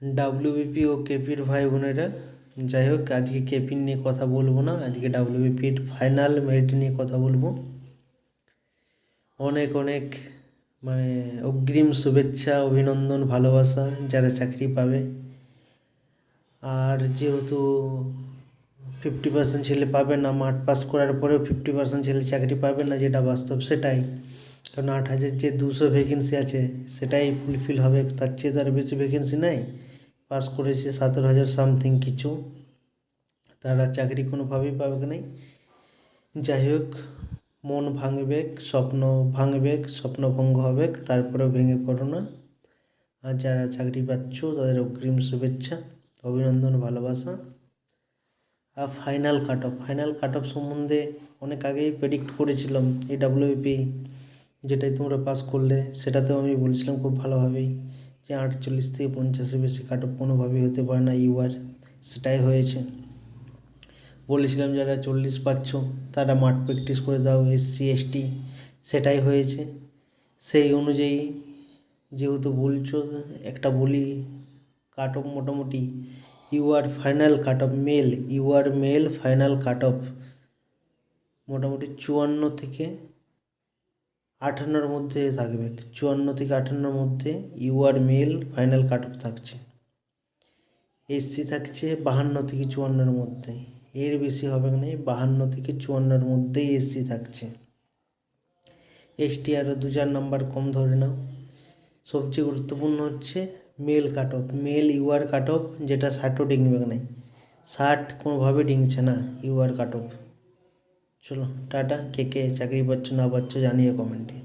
WBP ও কেপির ভাই বোনেরা, যাই হোক আজকে কেপির নিয়ে কথা বলবো না, আজকে ডাব্লিউবিপির ফাইনাল মেরিট নিয়ে কথা বলবো। অনেক অনেক মানে অগ্রিম শুভেচ্ছা, অভিনন্দন, ভালোবাসা যারা চাকরি পাবে। আর যেহেতু 50% ছেলে পাবে না, মাঠ পাস করার পরেও 50% ছেলে চাকরি পাবে না, যেটা বাস্তব সেটাই। কারণ 8,000 যে 200 ভ্যাকেন্সি আছে সেটাই ফুলফিল হবে, তার চেয়ে তার বেশি ভ্যাকেন্সি নাই। পাস করেছে 17,000 সামথিং কিছু, তারা চাকরি কোনোভাবেই পাবে নাই। যাই হোক, মন ভাঙবে, স্বপ্ন ভাঙবে, স্বপ্নভঙ্গ হবে, তারপরেও ভেঙে পড়ো না। আর যারা চাকরি পাচ্ছ তাদের অগ্রিম শুভেচ্ছা, অভিনন্দন, ভালোবাসা। আর ফাইনাল কাট অফ সম্বন্ধে অনেক আগেই প্রেডিক্ট করেছিলাম। এই ডাব্লিউবিপি যেটাই তোমরা পাস করলে সেটাতেও আমি বলেছিলাম খুব ভালোভাবেই যে 48 থেকে 50-এর বেশি কাট অফ কোনোভাবেই হতে পারে না ইউআর, সেটাই হয়েছে। বলেছিলাম যারা 40 পাচ্ছ তারা মাঠ প্র্যাকটিস করে দাও, SC ST, সেটাই হয়েছে। সেই অনুযায়ী যেহেতু বলছো, একটা বলি, কাট অফ মোটামুটি UR final cut off male final cut off মোটামুটি 54 থেকে 58-এর মধ্যে থাকবে। 54 থেকে 58-এর মধ্যে UR male final cut off থাকছে। SC থাকছে 52 থেকে 54-এর মধ্যে, এর বেশি হবে না। 52 থেকে 54-এর মধ্যেই SC থাকছে। ST আরও 2-4 নাম্বার কম ধরে নাও। সবচেয়ে গুরুত্বপূর্ণ হচ্ছে male cut off, male UR cut off, যেটা 60ও ডিঙবে না, 60 কোনোভাবে ডিঙছে না ইউআর কাট অফ। চলো টাটা। কে কে চাকরি পাচ্ছ না পাচ্ছ জানিয়ে কমেন্টে।